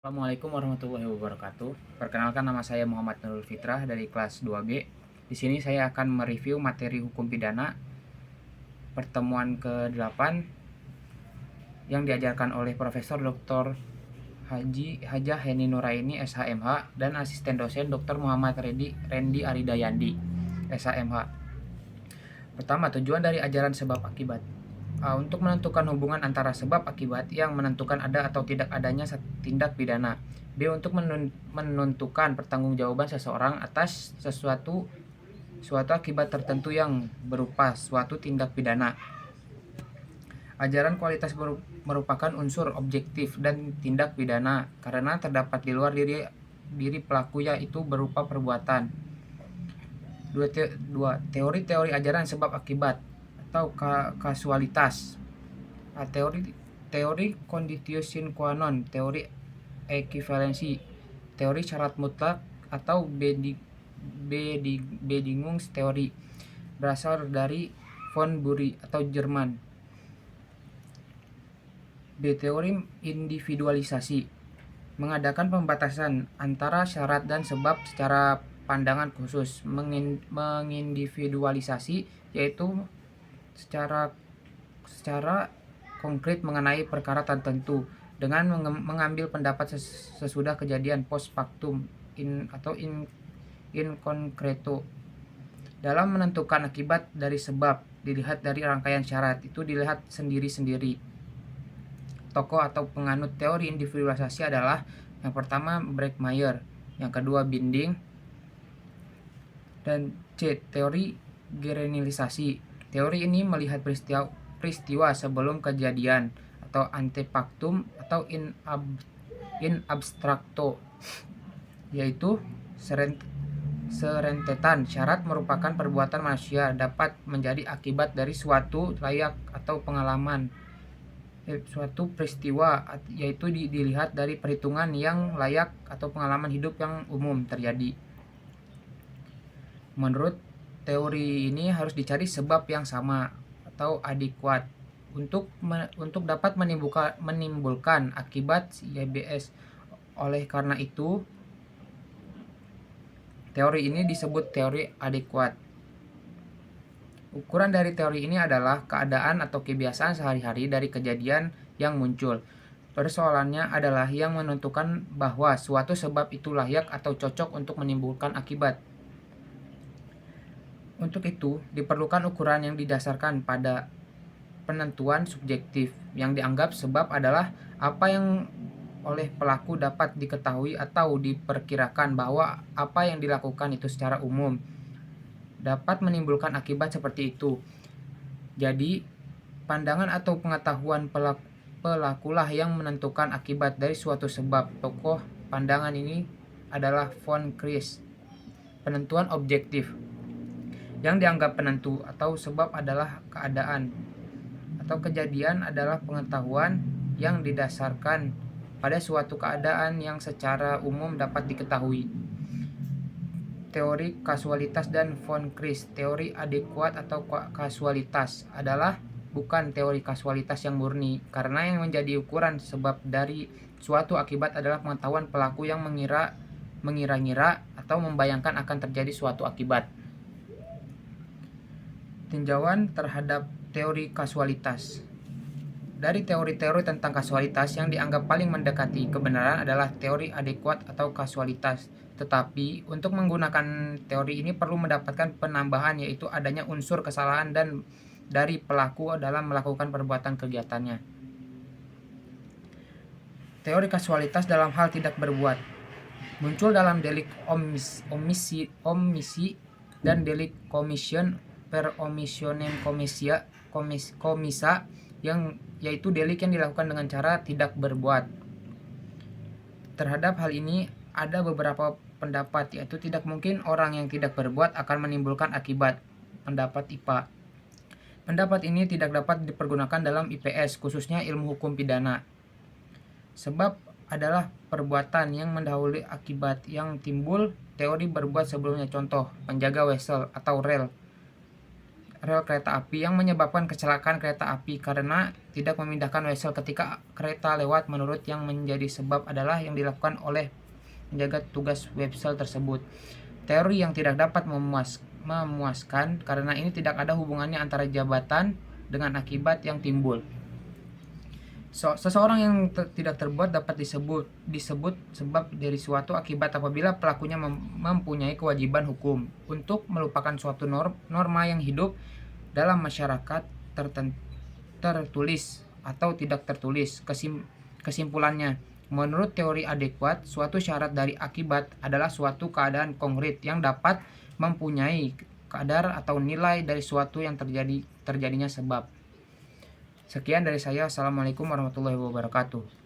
Assalamualaikum warahmatullahi wabarakatuh. Perkenalkan, nama saya Muhammad Nurul Fitrah dari kelas 2B. Di sini saya akan mereview materi hukum pidana pertemuan ke-8 yang diajarkan oleh Profesor Dr. Hajah Heni Nuraini SHMH dan asisten dosen Dr. Muhammad Rendi Aridayandi SHMH. Pertama, tujuan dari ajaran sebab akibat. Untuk menentukan hubungan antara sebab akibat yang menentukan ada atau tidak adanya tindak pidana. B. Untuk menentukan pertanggungjawaban seseorang atas suatu akibat tertentu yang berupa suatu tindak pidana. Ajaran kualitas merupakan unsur objektif dan tindak pidana karena terdapat di luar diri pelaku, yaitu berupa perbuatan. Dua, teori-teori ajaran sebab akibat atau kasualitas. Teori conditio sine qua non, teori ekivalensi, teori syarat mutlak atau Bedingungsteori, berasal dari von Bury atau Jerman. B. Teori individualisasi, mengadakan pembatasan antara syarat dan sebab secara pandangan khusus. Mengindividualisasi yaitu secara konkret mengenai perkara tertentu dengan mengambil pendapat sesudah kejadian, post factum, in concreto. Dalam menentukan akibat dari sebab dilihat dari rangkaian syarat, itu dilihat sendiri-sendiri. Tokoh atau penganut teori individualisasi adalah yang pertama Breckmeyer, yang kedua Binding, dan C. Teori generalisasi. Teori ini melihat peristiwa sebelum kejadian atau antefactum atau in abstracto, yaitu serentetan syarat merupakan perbuatan manusia dapat menjadi akibat dari suatu layak atau pengalaman, suatu peristiwa, yaitu dilihat dari perhitungan yang layak atau pengalaman hidup yang umum terjadi. Menurut teori ini harus dicari sebab yang sama atau adekuat untuk dapat menimbulkan akibat YBS. Oleh karena itu, teori ini disebut teori adekuat. Ukuran dari teori ini adalah keadaan atau kebiasaan sehari-hari dari kejadian yang muncul. Persoalannya adalah yang menentukan bahwa suatu sebab itu layak atau cocok untuk menimbulkan akibat. Untuk itu, diperlukan ukuran yang didasarkan pada penentuan subjektif. Yang dianggap sebab adalah apa yang oleh pelaku dapat diketahui atau diperkirakan bahwa apa yang dilakukan itu secara umum dapat menimbulkan akibat seperti itu. Jadi, pandangan atau pengetahuan pelakulah yang menentukan akibat dari suatu sebab. Tokoh pandangan ini adalah von Kris. Penentuan objektif. Yang dianggap penentu atau sebab adalah keadaan atau kejadian adalah pengetahuan yang didasarkan pada suatu keadaan yang secara umum dapat diketahui. Teori kasualitas dan von Kris. Teori adekuat atau kasualitas adalah bukan teori kasualitas yang murni, karena yang menjadi ukuran sebab dari suatu akibat adalah pengetahuan pelaku yang mengira-ngira atau membayangkan akan terjadi suatu akibat. Tinjauan terhadap teori kasualitas. Dari teori-teori tentang kasualitas, yang dianggap paling mendekati kebenaran adalah teori adekuat atau kasualitas. Tetapi untuk menggunakan teori ini perlu mendapatkan penambahan, yaitu adanya unsur kesalahan dan dari pelaku dalam melakukan perbuatan kegiatannya. Teori kasualitas dalam hal tidak berbuat muncul dalam delik omisi dan delik commission per omissionem commissa, yang yaitu delik yang dilakukan dengan cara tidak berbuat. Terhadap hal ini ada beberapa pendapat, yaitu tidak mungkin orang yang tidak berbuat akan menimbulkan akibat. Pendapat IPA. Pendapat ini tidak dapat dipergunakan dalam IPS, khususnya ilmu hukum pidana. Sebab adalah perbuatan yang mendahului akibat yang timbul teori berbuat sebelumnya. Contoh, penjaga wesel atau rel rel kereta api yang menyebabkan kecelakaan kereta api karena tidak memindahkan wesel ketika kereta lewat. Menurut yang menjadi sebab adalah yang dilakukan oleh menjaga tugas wesel tersebut. Teori yang tidak dapat memuaskan karena ini tidak ada hubungannya antara jabatan dengan akibat yang timbul. Seseorang yang tidak terbuat dapat disebut sebab dari suatu akibat apabila pelakunya mempunyai kewajiban hukum untuk melupakan suatu norma yang hidup dalam masyarakat tertulis atau tidak tertulis. Kesimpulannya, menurut teori adekuat, suatu syarat dari akibat adalah suatu keadaan konkret yang dapat mempunyai kadar atau nilai dari suatu yang terjadinya sebab. Sekian dari saya. Assalamualaikum warahmatullahi wabarakatuh.